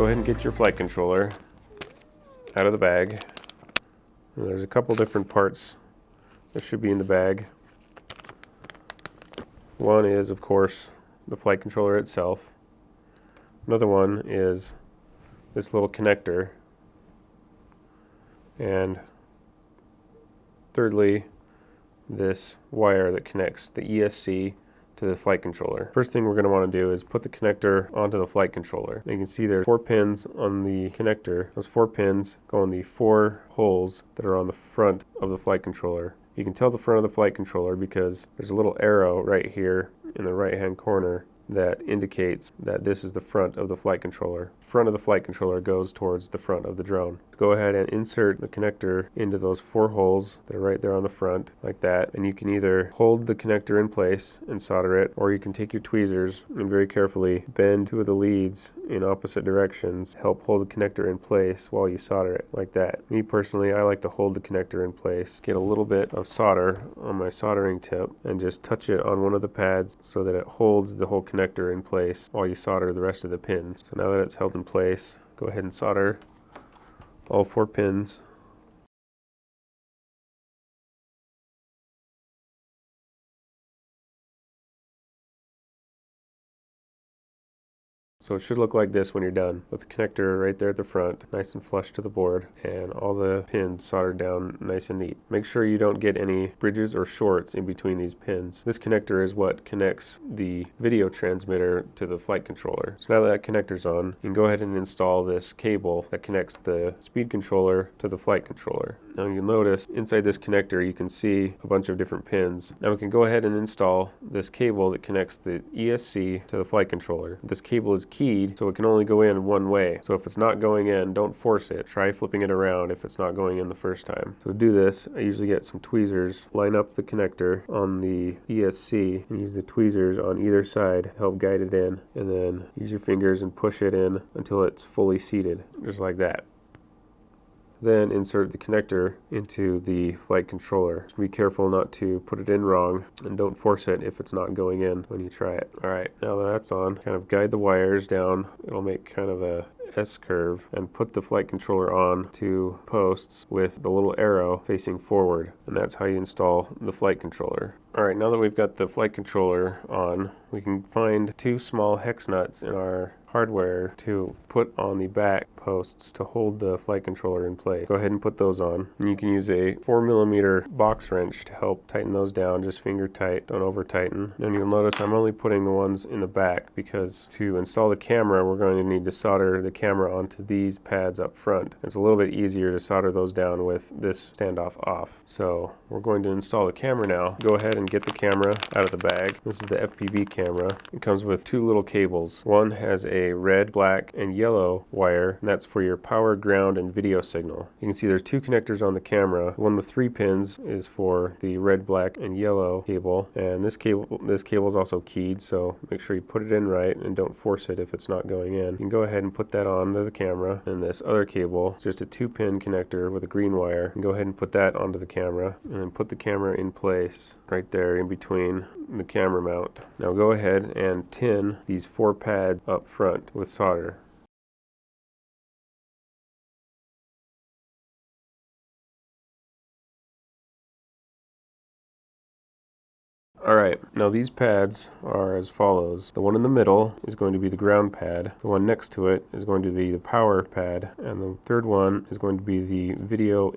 Go ahead and get your flight controller out of the bag. And there's a couple different parts that should be in the bag. One is, of course, the flight controller itself. Another one is this little connector. And thirdly, this wire that connects the ESC to the flight controller. First thing we're going to want to do is put the connector onto the flight controller. You can see there's 4 pins on the connector. Those 4 pins go in the 4 holes that are on the front of the flight controller. You can tell the front of the flight controller because there's a little arrow right here in the right hand corner that indicates that this is the front of the flight controller. Front of the flight controller goes towards the front of the drone. Go ahead and insert the connector into those 4 holes that are right there on the front, like that. And you can either hold the connector in place and solder it, or you can take your tweezers and very carefully bend 2 of the leads in opposite directions, help hold the connector in place while you solder it, like that. Me personally, I like to hold the connector in place, get a little bit of solder on my soldering tip, and just touch it on one of the pads so that it holds the whole connector in place while you solder the rest of the pins. So now that it's held in place, go ahead and solder all 4 pins. So it should look like this when you're done, with the connector right there at the front, nice and flush to the board, and all the pins soldered down nice and neat. Make sure you don't get any bridges or shorts in between these pins. This connector is what connects the video transmitter to the flight controller. So now that connector's on, you can go ahead and install this cable that connects the speed controller to the flight controller. Now you'll notice inside this connector you can see a bunch of different pins. Now we can go ahead and install this cable that connects the ESC to the flight controller. This cable is keyed, so it can only go in one way. So if it's not going in, don't force it. Try flipping it around if it's not going in the first time. So to do this, I usually get some tweezers, line up the connector on the ESC, and use the tweezers on either side to help guide it in, and then use your fingers and push it in until it's fully seated, just like that. Then insert the connector into the flight controller. So be careful not to put it in wrong, and don't force it if it's not going in when you try it. Alright, now that that's on, kind of guide the wires down. It'll make kind of a S-curve, and put the flight controller on to posts with the little arrow facing forward, and that's how you install the flight controller. Alright, now that we've got the flight controller on, we can find 2 small hex nuts in our hardware to put on the back posts to hold the flight controller in place. Go ahead and put those on. And you can use a 4mm box wrench to help tighten those down, just finger tight, don't over tighten. And you'll notice I'm only putting the ones in the back because to install the camera we're going to need to solder the camera onto these pads up front. It's a little bit easier to solder those down with this standoff off. So we're going to install the camera now. Go ahead and get the camera out of the bag. This is the FPV camera. It comes with 2 little cables. One has a red, black, and yellow wire, and that's for your power, ground, and video signal. You can see there's 2 connectors on the camera. The one with 3 pins is for the red, black, and yellow cable, and this cable is also keyed, so make sure you put it in right and don't force it if it's not going in. You can go ahead and put that onto the camera, and this other cable is just a 2-pin connector with a green wire. You can go ahead and put that onto the camera, and then put the camera in place right there in between the camera mount. Now go ahead and tin these 4 pads up front with solder. Alright, now these pads are as follows. The one in the middle is going to be the ground pad, the one next to it is going to be the power pad, and the third one is going to be the video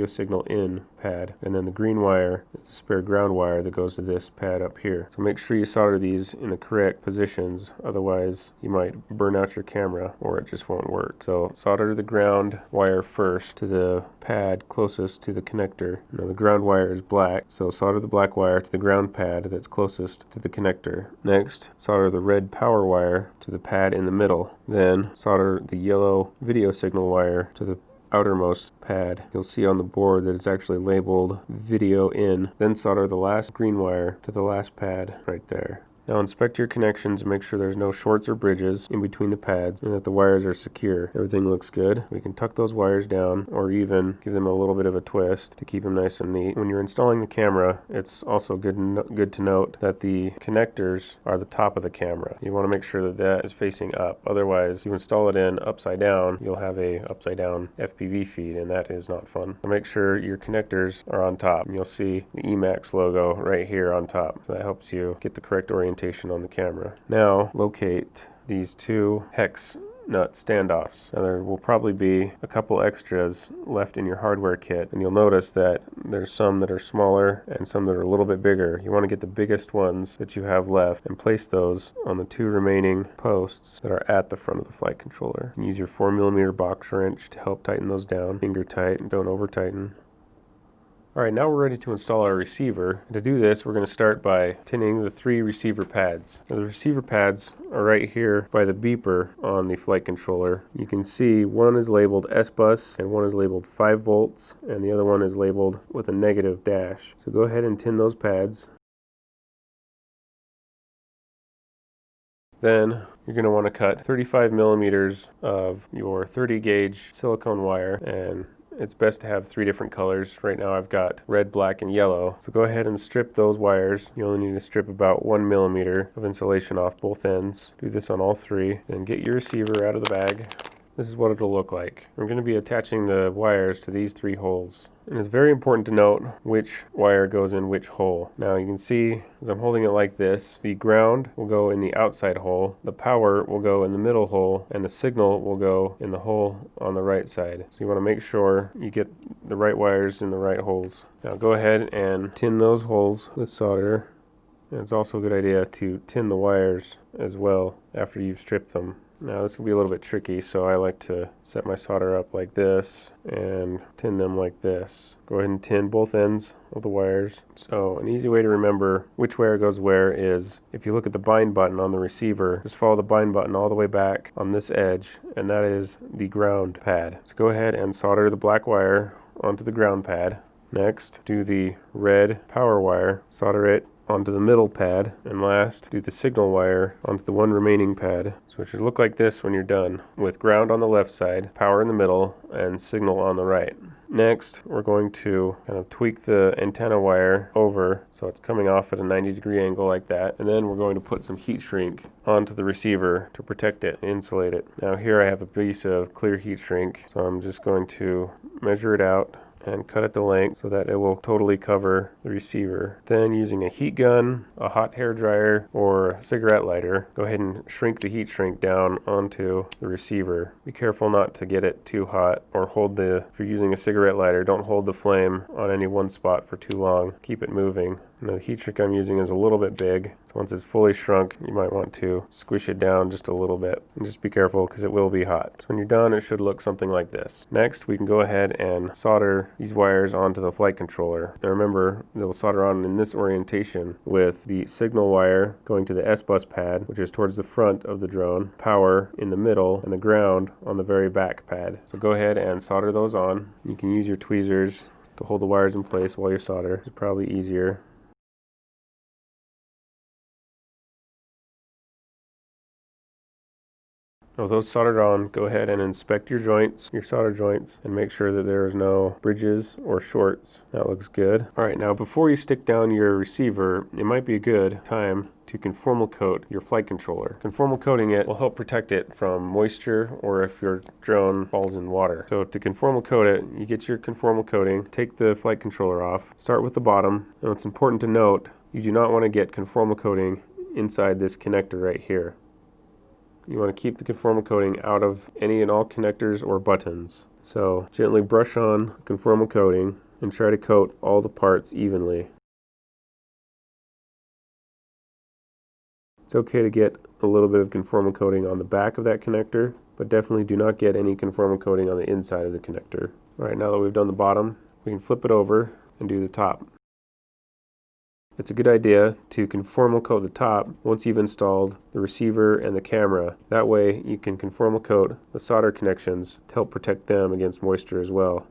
signal in pad, and then the green wire is the spare ground wire that goes to this pad up here. So make sure you solder these in the correct positions, otherwise you might burn out your camera or it just won't work. So solder the ground wire first to the pad closest to the connector. Now the ground wire is black, so solder the black wire to the ground pad that's closest to the connector. Next, solder the red power wire to the pad in the middle. Then solder the yellow video signal wire to the outermost pad. You'll see on the board that it's actually labeled video in. Then solder the last green wire to the last pad right there. Now inspect your connections and make sure there's no shorts or bridges in between the pads and that the wires are secure. Everything looks good. We can tuck those wires down or even give them a little bit of a twist to keep them nice and neat. When you're installing the camera, it's also good to note that the connectors are the top of the camera. You want to make sure that that is facing up. Otherwise, if you install it in upside down, you'll have a upside down FPV feed, and that is not fun. So make sure your connectors are on top. You'll see the Emax logo right here on top. So that helps you get the correct orientation on the camera. Now locate these two hex nut standoffs. Now there will probably be a couple extras left in your hardware kit, and you'll notice that there's some that are smaller and some that are a little bit bigger. You want to get the biggest ones that you have left and place those on the two remaining posts that are at the front of the flight controller. Use your 4mm box wrench to help tighten those down. Finger tight and don't over tighten. Alright, now we're ready to install our receiver. To do this, we're going to start by tinning the 3 receiver pads. Now, the receiver pads are right here by the beeper on the flight controller. You can see one is labeled S-Bus and one is labeled 5 volts and the other one is labeled with a negative dash. So go ahead and tin those pads. Then you're going to want to cut 35mm of your 30 gauge silicone wire, and it's best to have 3 different colors. Right now I've got red, black, and yellow. So go ahead and strip those wires. You only need to strip about 1mm of insulation off both ends. Do this on all 3. Then get your receiver out of the bag. This is what it'll look like. We're going to be attaching the wires to these 3 holes. And it's very important to note which wire goes in which hole. Now you can see as I'm holding it like this, the ground will go in the outside hole, the power will go in the middle hole, and the signal will go in the hole on the right side. So you want to make sure you get the right wires in the right holes. Now go ahead and tin those holes with solder. And it's also a good idea to tin the wires as well after you've stripped them. Now this can be a little bit tricky, so I like to set my solder up like this and tin them like this. Go ahead and tin both ends of the wires. So an easy way to remember which wire goes where is if you look at the bind button on the receiver, just follow the bind button all the way back on this edge, and that is the ground pad. So go ahead and solder the black wire onto the ground pad. Next, do the red power wire, solder it onto the middle pad, and last, do the signal wire onto the one remaining pad. So it should look like this when you're done, with ground on the left side, power in the middle, and signal on the right. Next, we're going to kind of tweak the antenna wire over so it's coming off at a 90-degree angle like that, and then we're going to put some heat shrink onto the receiver to protect it, insulate it. Now here I have a piece of clear heat shrink, so I'm just going to measure it out and cut it to length so that it will totally cover the receiver. Then using a heat gun, a hot hair dryer, or a cigarette lighter, go ahead and shrink the heat shrink down onto the receiver. Be careful not to get it too hot, or if you're using a cigarette lighter, don't hold the flame on any one spot for too long. Keep it moving. Now the heat shrink I'm using is a little bit big, so once it's fully shrunk, you might want to squish it down just a little bit. And just be careful because it will be hot. So when you're done, it should look something like this. Next, we can go ahead and solder these wires onto the flight controller. Now remember, they'll solder on in this orientation with the signal wire going to the S-Bus pad, which is towards the front of the drone, power in the middle, and the ground on the very back pad. So go ahead and solder those on. You can use your tweezers to hold the wires in place while you solder. It's probably easier. With those soldered on, go ahead and inspect your joints, your solder joints, and make sure that there is no bridges or shorts. That looks good. Alright, now before you stick down your receiver, it might be a good time to conformal coat your flight controller. Conformal coating it will help protect it from moisture or if your drone falls in water. So to conformal coat it, you get your conformal coating, take the flight controller off, start with the bottom, and it's important to note, you do not want to get conformal coating inside this connector right here. You want to keep the conformal coating out of any and all connectors or buttons. So gently brush on conformal coating and try to coat all the parts evenly. It's okay to get a little bit of conformal coating on the back of that connector, but definitely do not get any conformal coating on the inside of the connector. Alright, now that we've done the bottom, we can flip it over and do the top. It's a good idea to conformal coat the top once you've installed the receiver and the camera. That way you can conformal coat the solder connections to help protect them against moisture as well.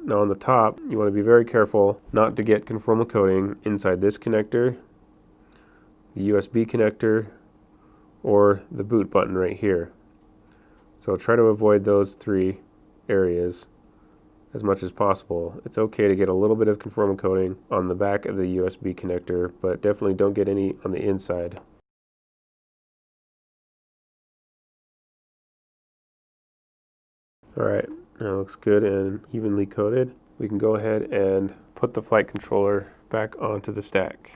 Now on the top, you want to be very careful not to get conformal coating inside this connector the USB connector, or the boot button right here. So try to avoid those three areas as much as possible. It's okay to get a little bit of conformal coating on the back of the USB connector, but definitely don't get any on the inside. Alright, now it looks good and evenly coated. We can go ahead and put the flight controller back onto the stack.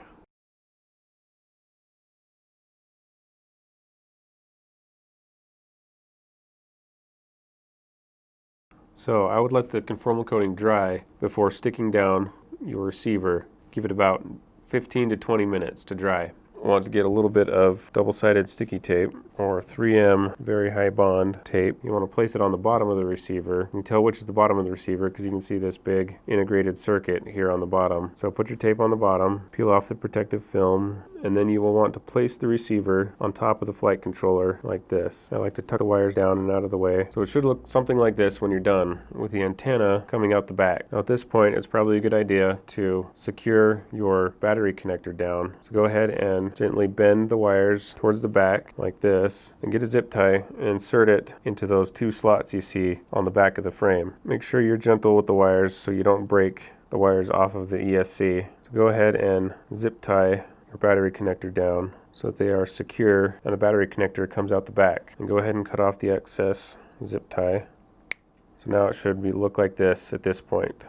So I would let the conformal coating dry before sticking down your receiver. Give it about 15 to 20 minutes to dry. I want to get a little bit of double-sided sticky tape or 3M very high bond tape. You want to place it on the bottom of the receiver. You can tell which is the bottom of the receiver because you can see this big integrated circuit here on the bottom. So put your tape on the bottom, peel off the protective film, and then you will want to place the receiver on top of the flight controller like this. I like to tuck the wires down and out of the way. So it should look something like this when you're done, with the antenna coming out the back. Now at this point, it's probably a good idea to secure your battery connector down. So go ahead and gently bend the wires towards the back like this, and get a zip tie and insert it into those two slots you see on the back of the frame. Make sure you're gentle with the wires so you don't break the wires off of the ESC. So go ahead and zip tie your battery connector down so that they are secure and the battery connector comes out the back. And go ahead and cut off the excess zip tie. So now it should look like this at this point.